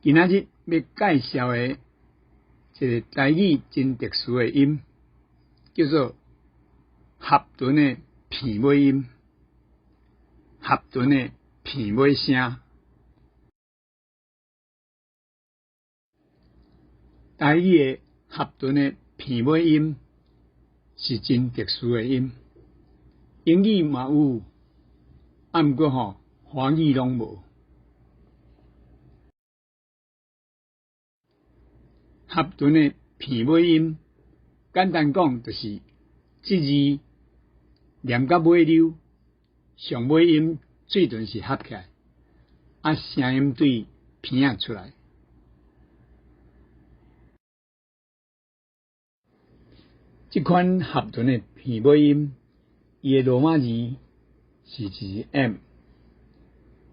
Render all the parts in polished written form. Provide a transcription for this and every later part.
今仔日要介绍的一个台语真特殊的音，叫做合唇的片尾音，合唇的片尾声。台语的合唇的片尾音是真特殊的音，英语嘛有，毋过华语拢无。合唇的片尾音，简单讲就是这字念到尾溜，上尾音最顿是合起来，声音对鼻仔出来。这款合唇的片尾音，伊的罗马字是一个 M，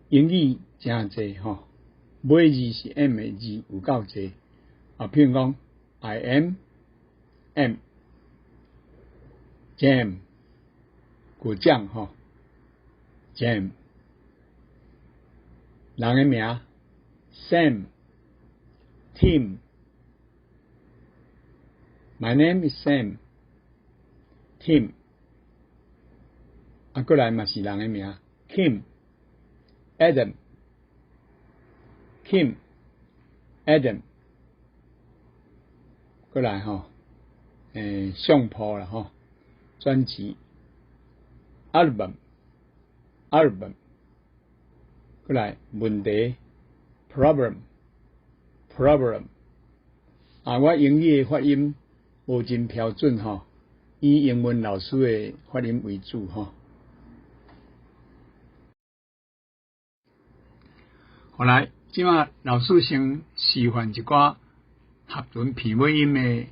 英语真济尾字是 M 的字有够济。譬如讲 I am M jam 果酱jam 人的名 Sam Tim My name is Sam Tim 过来嘛是人的名 Kim Adam Kim Adam过来相簿啦专辑 album 过来问题 problem 我英语的发音无真标准以英文老师的发音为主后来即马老师先示范一寡合唇片尾音的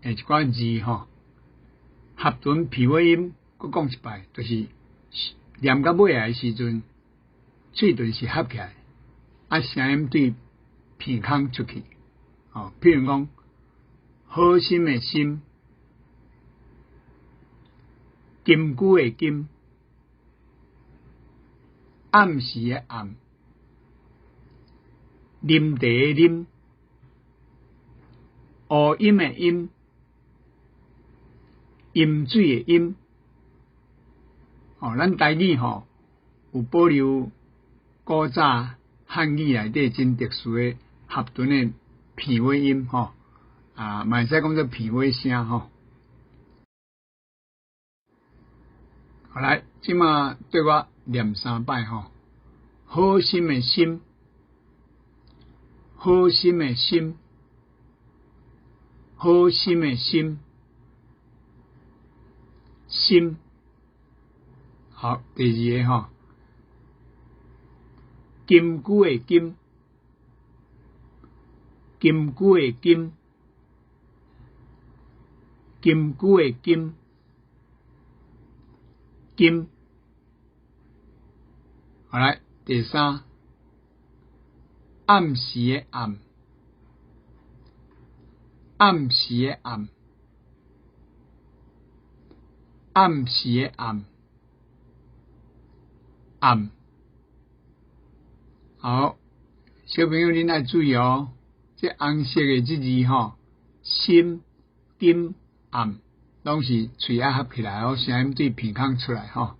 一寡字合唇片尾音，我讲一摆，就是念到尾的时阵，嘴唇是合起来，声音对鼻孔出去。譬如讲，好心的心，金龟的金，暗时的暗，啉茶的啉。乌音的音，饮水的饮，咱台语有保留古早汉语内底真特殊的合唇的片尾音嘛会使讲做片尾声好来，即马对我念3摆好心的心，好心的心。好心的心，心好。第二个金龟的金，金龟的金，金龟的金，金好来。第3暗时的暗。暗时的暗，暗时的暗，暗好，小朋友恁爱注意这红色的这字心、金、暗，拢是嘴合起来声音对鼻孔出来好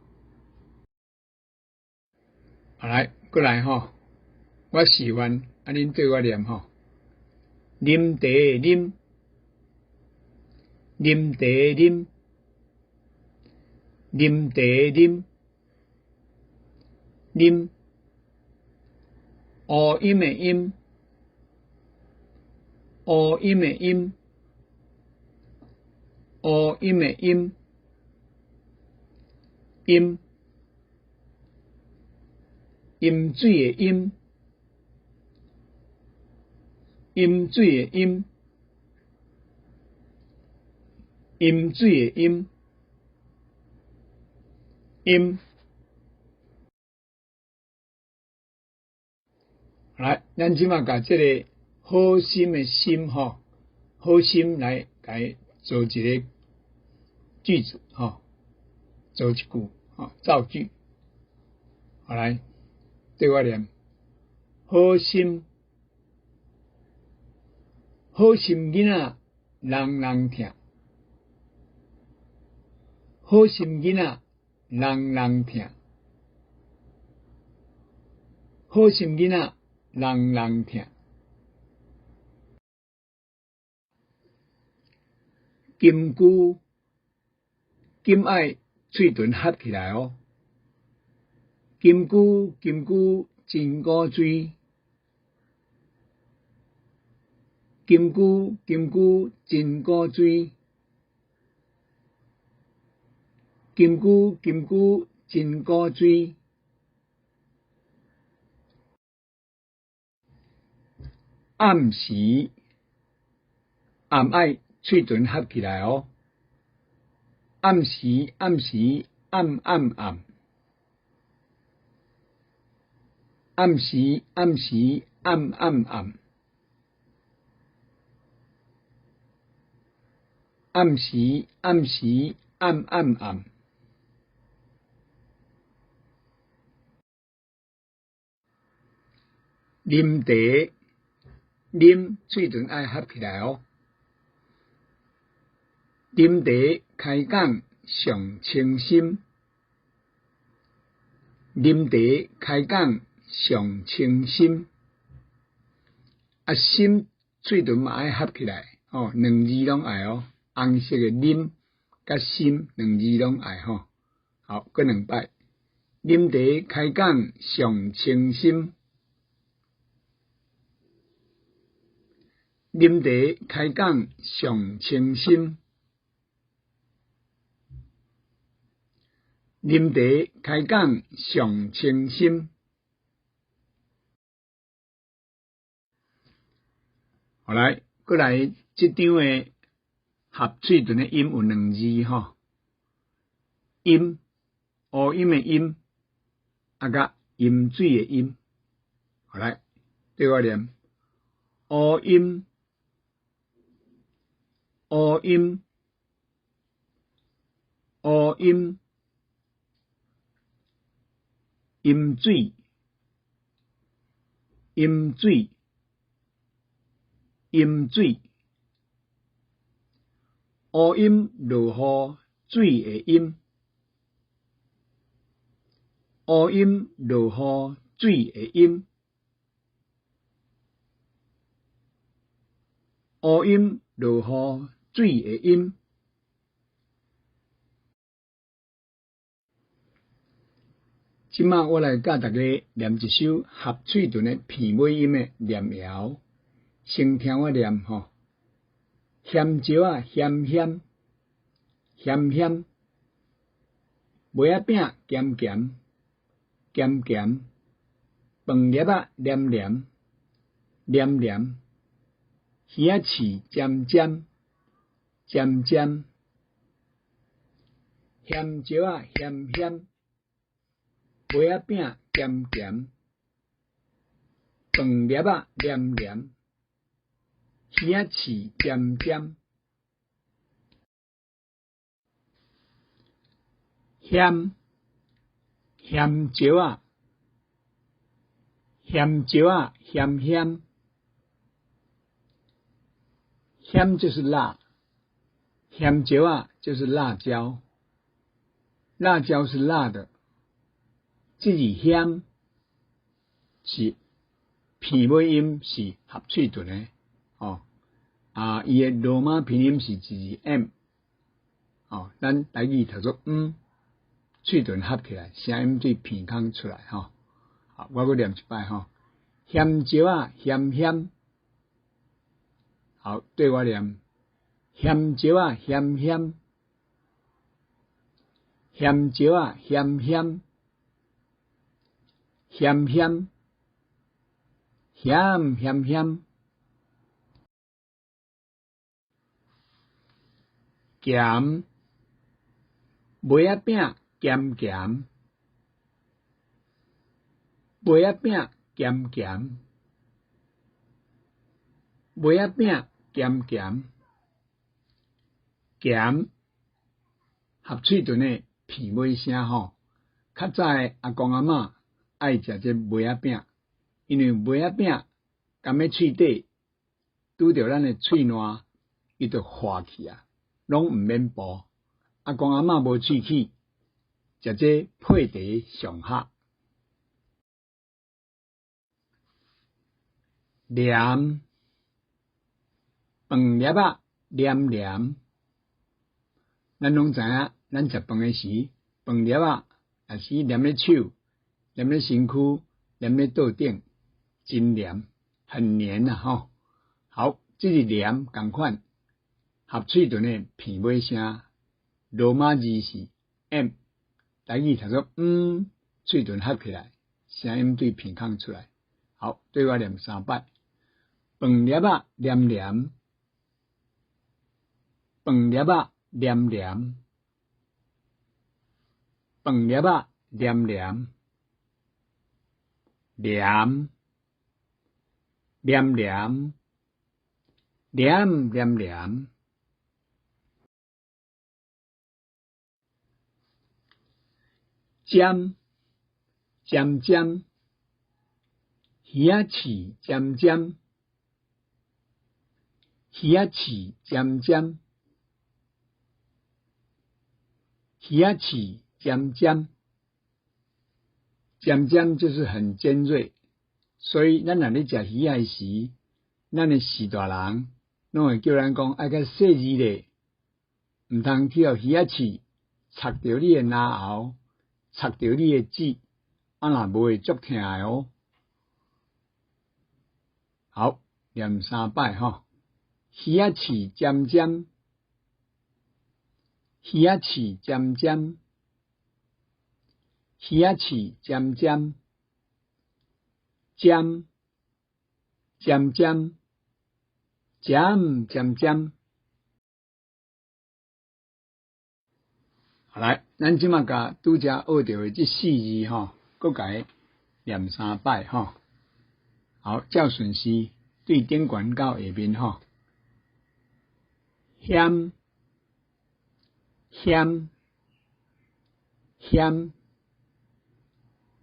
来，过来我示范恁对我念啉茶的啉。啉茶啉，啉茶啉，啉乌音的音，乌音的音，乌音的音，音饮水的饮，饮水的饮。饮水的饮，饮来，咱即马甲这个好心的心好心来甲做一个句子做一句造句。好来，对我念，好心好心囡仔人人疼，好心囡仔人人疼，好心囡仔人人疼。金龜，金爱喙唇合起来哦。金龜，金龜真古锥。金龜，金龜真古锥。金龜，金龜真古锥。暗时，暗爱喙唇合起来哦。暗时，暗时暗暗暗。暗时，暗时暗暗暗。暗时，暗时暗暗暗。啉茶，啉喙唇爱合起来哦。啉茶开讲上清心。啉茶开讲上清心。啊，心喙唇嘛爱合起来哦，两字拢爱哦。红色的啉甲心两字拢爱吼。好，过两摆。啉茶开讲上清心。啉茶开讲上清心。啉茶开讲上清心。好来，过来这张的合喙唇的音有两字吼，音，乌音的音，甲饮水的音。好来，对我念，乌音，乌音，乌音，饮水，饮水，饮水。乌音落雨水的音，乌音落雨水的音，乌音落雨水的音。即马我来教大家念一首合喙唇的片尾音的念谣，先听我念吼。咸椒啊咸咸，咸咸；麦仔饼咸咸，咸咸；饭粒啊黏黏，黏黏；鱼仔翅尖尖，尖尖；咸椒啊咸咸，麦仔饼咸咸，饭粒啊黏黏，鱼仔翅尖尖。咸，咸椒啊，咸椒啊，咸咸，咸就是辣，咸椒啊就是辣椒，辣椒是辣的。这字咸是片尾音是合喙唇的哦，伊的罗马拼音是字 M 哦，咱台语读作喙唇合起来，声音对片孔出来吼。好，我搁念一摆吼。咸椒啊咸咸，好，对我念。咸椒啊咸咸，咸椒啊咸咸，咸咸，咸咸咸。咸，麦仔饼咸咸，麦仔饼咸咸，麦仔饼咸咸。咸，合喙唇的片尾声吼。较早的阿公阿嬷爱食这麦仔饼，因为麦仔饼含在喙底，拄着咱的喙烂，伊就化去啊，拢毋免补。阿公阿嬷无喙齿，食这配茶上合。黏，饭粒仔黏黏，咱拢知影，咱食饭诶时，饭粒仔也是黏咧手、黏咧身躯、黏咧桌顶，真黏，很黏啊吼。好，这个黏共款，合喙唇诶片尾声，罗马字是 M， 台语读作喙唇合起来，声音对鼻孔出来。好，对我念3摆。饭粒仔黏黏，饭粒仔黏黏，饭粒仔黏黏，黏黏黏，黏黏黏。尖尖尖，鱼仔翅尖尖，鱼仔翅尖尖，鱼仔翅尖尖，尖尖就是很尖锐，所以咱若咧食鱼仔时，咱的士大人拢会叫咱讲爱较细致咧，毋通去互鱼仔翅插着你的牙喉，插着你的舌，啊若无会足疼的哦。好，念3摆吼。鱼仔翅尖尖，鱼仔翅尖尖，鱼仔翅尖尖，尖尖尖，尖尖尖。好来，咱即马甲拄则学着的这4字吼，搁甲伊念3摆吼。好，照顺序对顶悬到下面吼。险险险，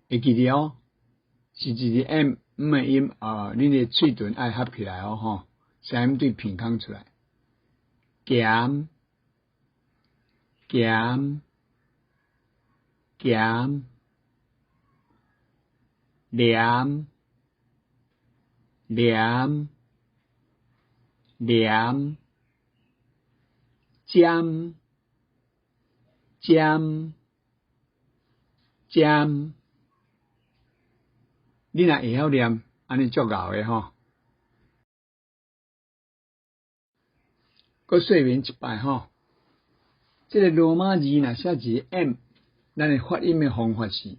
会记得哦，是一个 M 的音恁的喙唇爱合起来哦吼，声音对鼻孔出来。咸咸咸，黏黏黏，尖尖尖，你若会晓念，安尼足够诶吼。搁说明一摆吼，这个罗马字若写一个 M， 咱的发音的方法是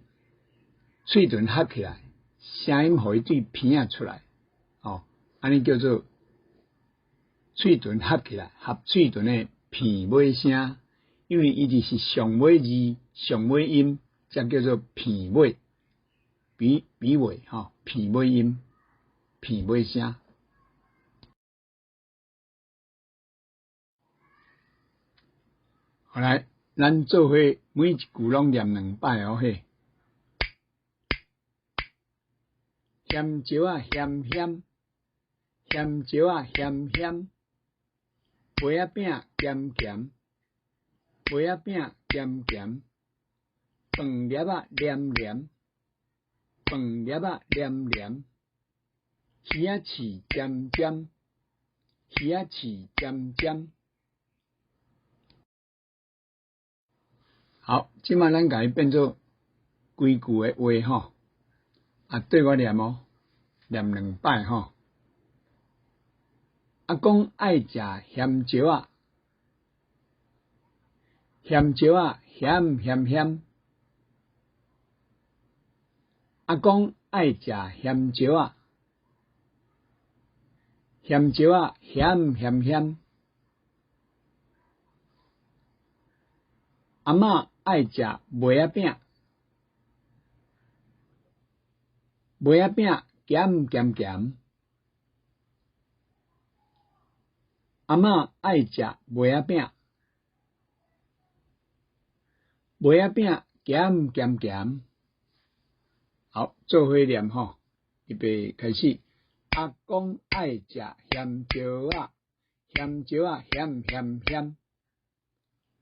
喙唇合起来，声音互伊对鼻仔出来，哦，安尼叫做喙唇合起来，合喙唇的片尾声，因为伊就是上尾字、上尾音，才叫做片尾，鼻尾吼，片尾音、片尾声。好来，咱做伙每一句拢念2摆哦嘿。咸椒啊咸咸，咸椒啊咸咸，麦仔饼咸咸，麦仔饼咸咸，饭粒仔黏黏，饭粒仔黏黏，鱼仔翅尖尖，鱼仔翅尖尖。好，即摆咱甲伊变做规句的话吼，对我念哦，念2摆吼。阿公爱食咸椒仔，咸椒仔咸咸咸。阿公爱食咸椒仔，咸椒仔咸咸咸。阿嬷爱食麦仔饼，麦仔饼咸咸咸。阿嬷爱食麦仔饼，麦仔饼咸咸咸。好，做伙念吼，预备开始。阿公爱食咸椒仔，咸椒仔咸咸咸。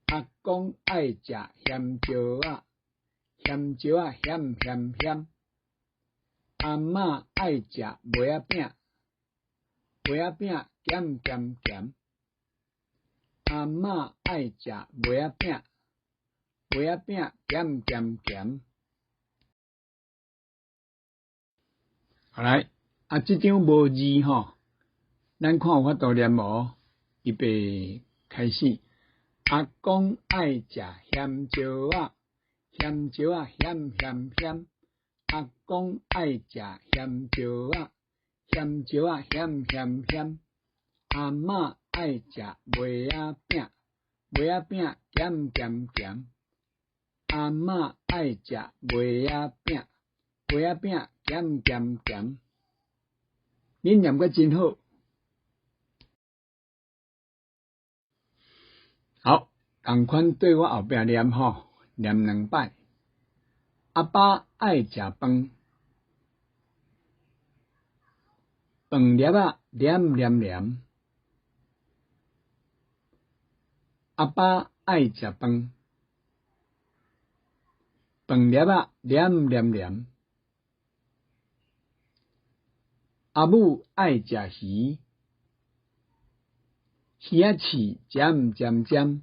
阿公爱食咸椒仔，咸椒仔咸咸咸。阿嬷爱食糜仔饼，糜仔饼咸咸咸。阿嬷爱食糜仔饼，糜仔饼咸咸咸。好来，这张无字吼，咱看有法度念无？预备开始。阿公爱食咸椒仔，咸椒仔咸咸咸。阿公爱食咸椒仔，咸椒仔咸咸咸。阿嬷爱食糜仔饼，糜仔饼咸咸咸。阿嬷爱食糜仔饼，糜仔饼咸咸咸。恁念个真好。好，同款对我后壁念吼，念2摆。阿爸爱食饭，饭粒仔黏黏黏。阿爸爱食饭，饭粒仔黏黏黏。阿母爱食鱼，鱼仔翅尖尖尖。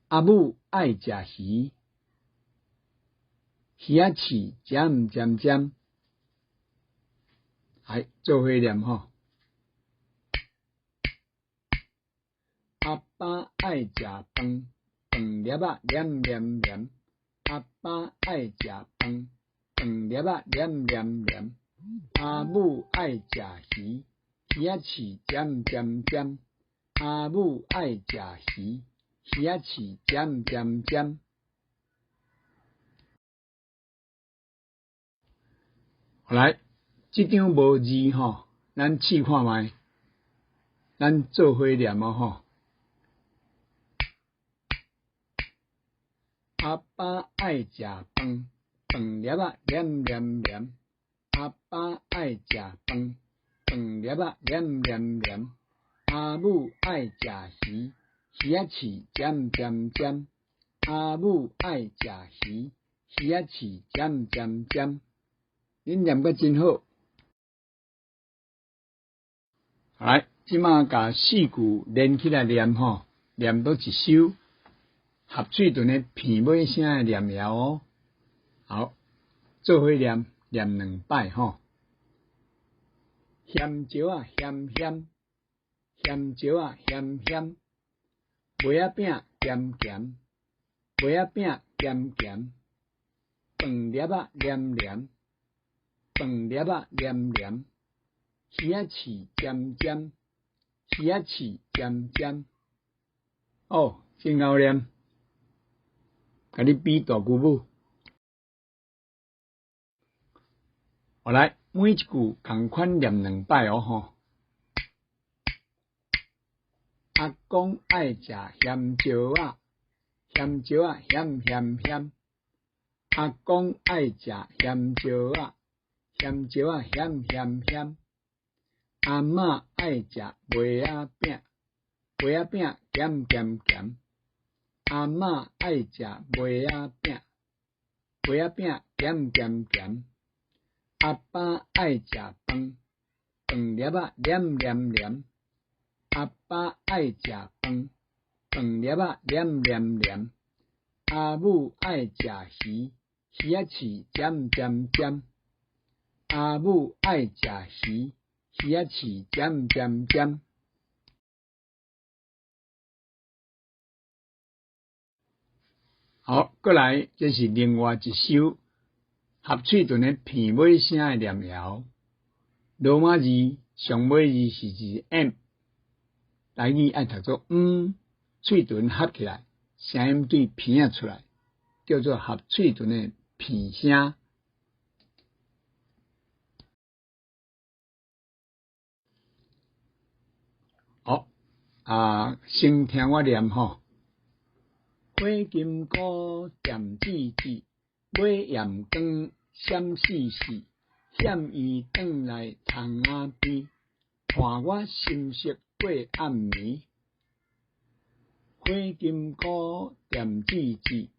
阿母爱食鱼，鱼仔翅尖尖尖。来，做伙念吼。阿爸爱食饭，饭粒仔黏黏黏。阿爸爱食饭，饭粒仔黏黏黏。阿母爱食鱼，鱼仔翅尖尖尖。阿母爱食鱼，鱼仔翅尖尖尖。好来，这张无字吼，咱试看觅，咱做伙念吼。阿爸爱食饭，饭粒仔黏黏黏。阿爸爱食饭，饭粒仔黏黏黏。阿母爱食鱼，鱼仔翅尖尖尖。阿母爱食鱼，鱼仔翅尖尖尖。恁念个真好。来，即马甲4句连起来念吼，念到一首合嘴唇的片尾声的念谣哦。好，做伙念2摆吼。咸椒仔咸咸，咸椒仔咸咸。糜仔饼咸咸，糜仔饼咸咸。饭粒仔黏黏，饭粒仔黏黏。鱼仔翅尖尖，鱼仔翅尖尖。哦，真好念，甲你比大句母。好来，每一句同款念2摆哦吼。阿公爱食咸椒仔，咸椒仔咸咸咸。阿公爱食咸椒仔，咸椒仔咸咸咸。阿嬷爱食糜仔饼，糜仔饼咸咸咸。阿嬷爱食糜仔饼，糜仔饼咸咸咸。阿爸爱食饭，饭粒仔黏黏黏。阿爸爱食饭，饭粒仔黏黏黏。阿母爱食鱼，鱼仔翅尖尖尖。阿母爱食鱼，鱼仔翅尖尖尖。好，过来，这是另外一首合嘴唇的片尾声的念谣。罗马字上尾字是字 M， 台语爱读作嘴唇合起来，声音对片仔出来，叫做合嘴唇的片声。好，先听我念吼。火金菇点子子，买盐光闪死死，险伊转来窗仔边，伴我心色过暗暝。火金菇甜滋滋，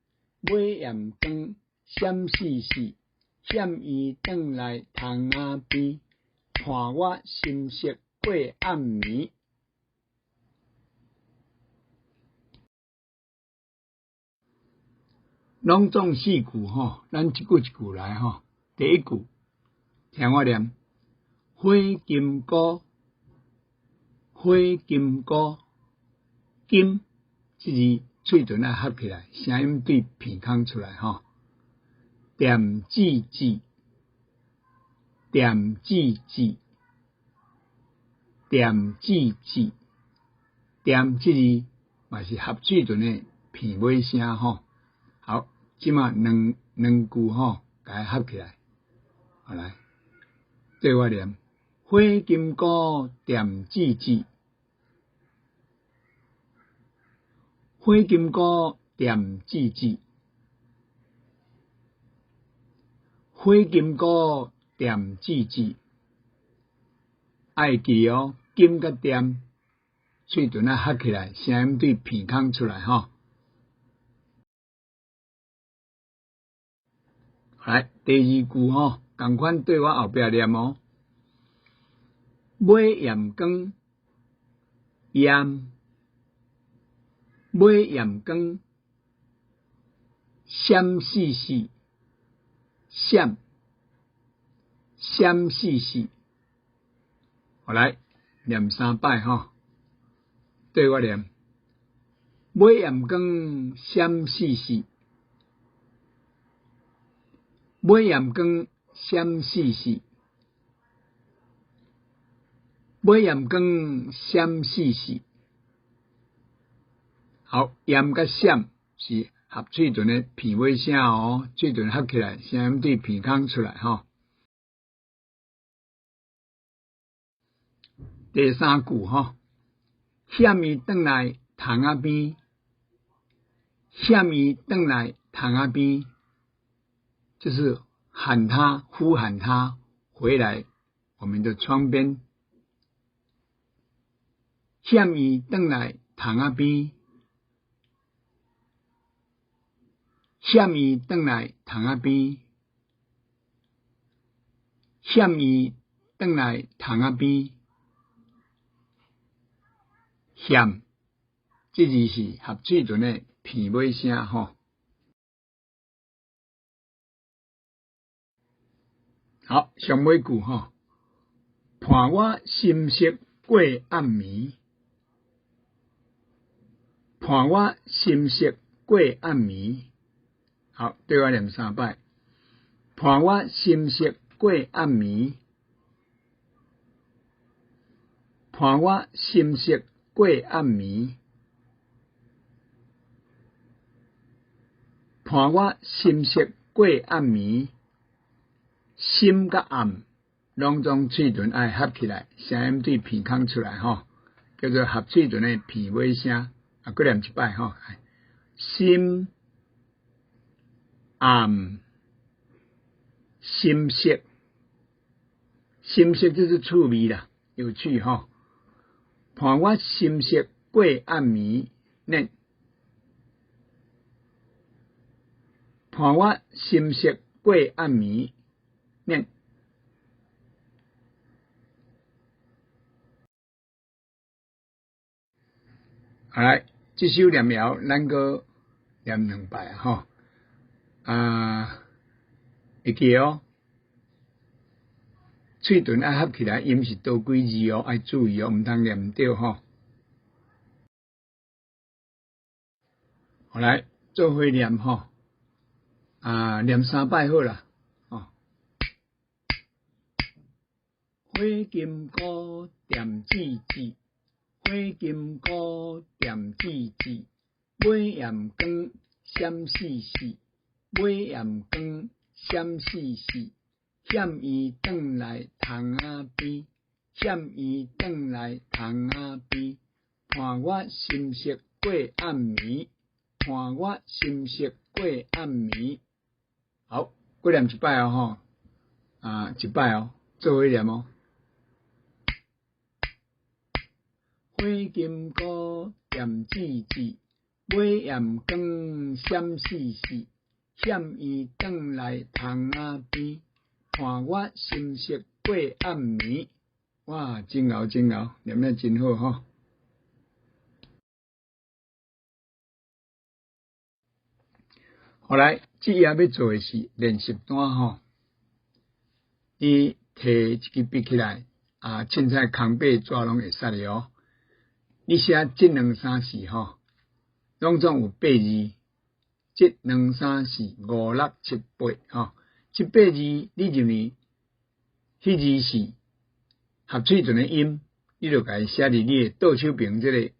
买盐羹闪死死。险伊转来窗仔边，伴我心色过暗暝。拢总4句吼，咱一句一句来吼。第一句，听我念：火金菇，火金菇，金这字嘴唇要合起来，声音对鼻孔出来吼。甜滋滋，甜滋滋，甜滋滋，甜这字嘛是合嘴唇的片尾声吼。好，即马两句吼，甲它合起来。好来，对我念：火金菇甜滋滋，火金菇甜滋滋，火金菇甜滋滋。爱记哦，金甲甜，嘴唇啊合起来，声音对鼻孔出来吼。来，第二句吼，同款对我后壁念哦。买盐羹，盐，买盐羹，闪死死，闪，闪死死。好来，念3摆吼，对我念。买盐羹，闪死死。买盐羹闪死死，买盐羹闪死死。好，盐甲闪是合嘴唇的片尾声哦，嘴唇合起来，声音对鼻孔出来吼。第3句吼，险伊转来窗仔边，险伊转来窗仔边。就是喊他，呼喊他回来我们的窗边。险伊转来窗仔边，险伊转来窗仔边，险伊转来窗仔边。险，这字是合嘴唇的片尾声吼。好，上尾句吼，伴我心色过暗暝，伴我心色过暗暝。好，对我念3摆，伴我心色过暗暝，伴我心色过暗暝，伴我心色过暗暝。心甲暗，拢总嘴唇爱合起来，声音对鼻孔出来吼，叫做合嘴唇的片尾声。啊，再念一摆吼，心暗心色，心色就是趣味啦，有趣吼。伴我心色过暗暝，念。伴我心色过暗暝。念。好来，这首念谣咱个念2摆吼。会记哦，嘴唇要合起来，音是倒几字哦，要注意哦，毋通念对吼。好来，做伙念吼。念3摆好啦。火金菇甜滋滋，火金菇甜滋滋，买盐羹闪死死，买盐羹闪死死。险伊转来窗仔边，险伊转来窗仔边，伴我心色过暗暝，伴我心色过暗暝。好，再念一摆哦吼。一摆哦，做伙念哦。火金菇盐煮煮，买盐光闪死死，险伊转来窗仔边，伴我心色过暗暝。哇，真熬真熬，念得真好吼。后来，这页要做的是练习单吼。你摕一支笔起来，凊彩空白纸拢会使的哦。你写这2、3、4吼，拢总有8字。这2、3、4、5、6、7、8吼，这8字你认为迄字是合喙唇的音，你就甲伊写伫你的倒手边这个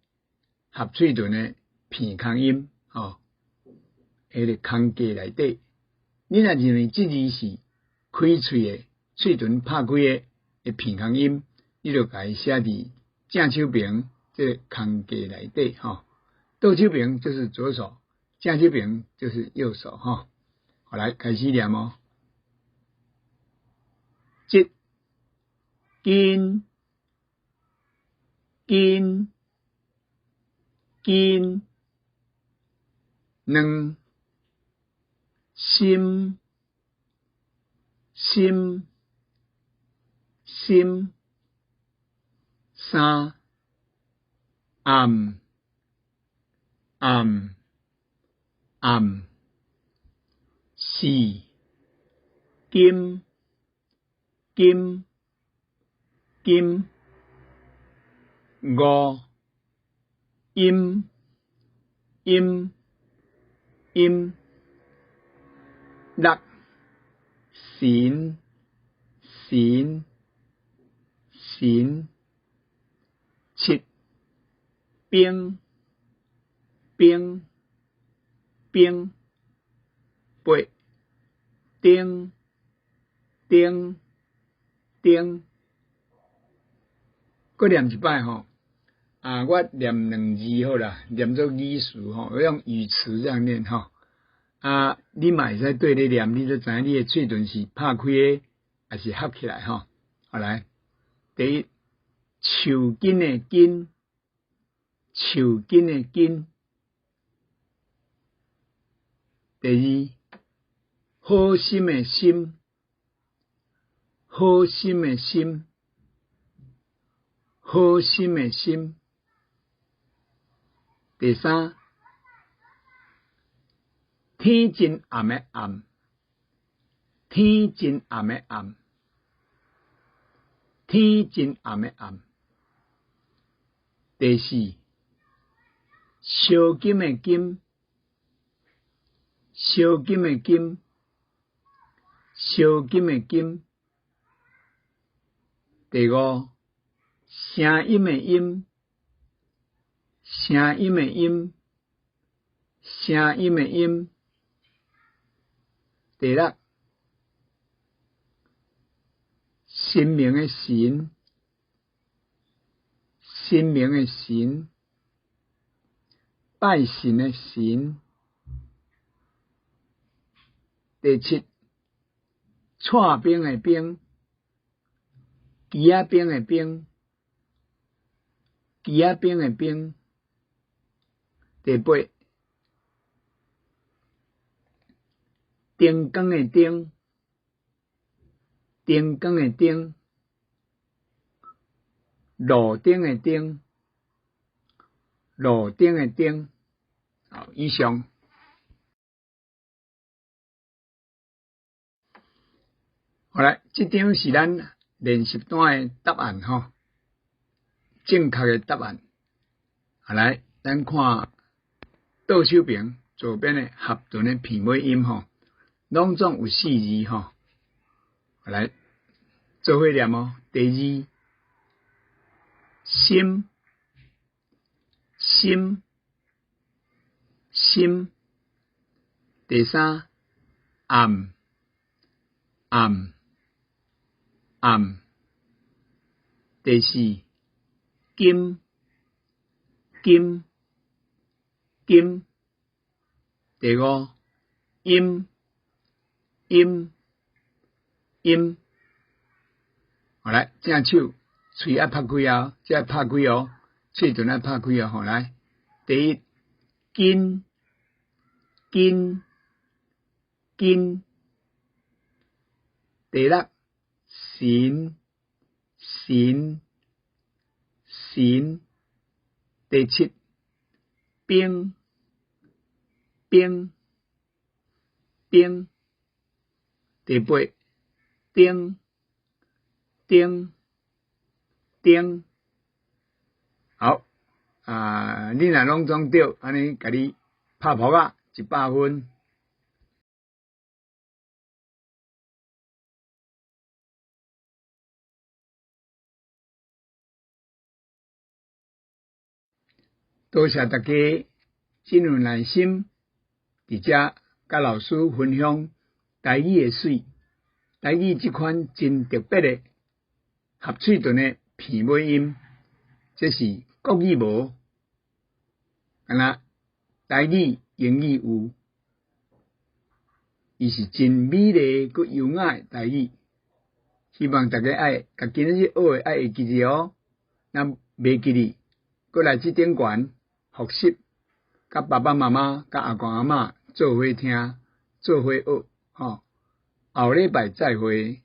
合喙唇的片空音吼。迄个空格内底，你若认为这字是开喙的喙唇拍开的片空音，你就甲伊写伫正手边这个空格内底吼。倒手边就是左手，正手边就是右手吼。好，来开始念哦。即金金金两心心心三暗暗暗四金金金五阴阴阴六神神神七兵兵兵八丁丁丁，搁念一摆吼。我念2字好啦，念做语词吼，我用语词这样念吼。你嘛会使对咧念，你就知影你的喙唇是拍开的，还是合起来吼。好来，第一，树根的根，树根的根。第二，好心的心，好心的心，好心的心。第三，天真暗的暗，天真暗的暗，天真暗的暗。第四，烧金的金，烧金的金，烧金的金。第五，声音的音，声音的音，声音的音。第六，神明的神，神明的神，拜神的神。第七，带兵的兵，旗仔兵的兵，旗仔兵的兵。第八，灯光的灯，灯光的灯，路灯的灯，路灯的灯。好，以上。好来，这张是咱练习单的答案吼，正确的答案。好来，咱看倒手边左边的合唇的片尾音吼，拢总有4字吼。好来，做伙念哦。第二，心心心。第三，暗暗暗。第四，金金金。第五，阴阴阴。好来，正手喙要拍开啊，这要拍开哦，喙唇要拍开哦。好来，第一筋筋筋，第六神神神，第七冰冰冰，第八丁丁丁。好你若拢总对，安尼甲你拍扑啊100分。多谢大家真有耐心，伫遮甲老师分享台语的水。台语即款真特别的合喙唇的片尾音，这是国语无，敢若台语、英语有，伊是真美丽佮优雅的台语。希望大家爱甲今日学的爱会记住哦。咱袂记哩，过来这点悬复习，甲爸爸妈妈、甲阿公阿嬷做伙听，做伙学。后礼拜再会。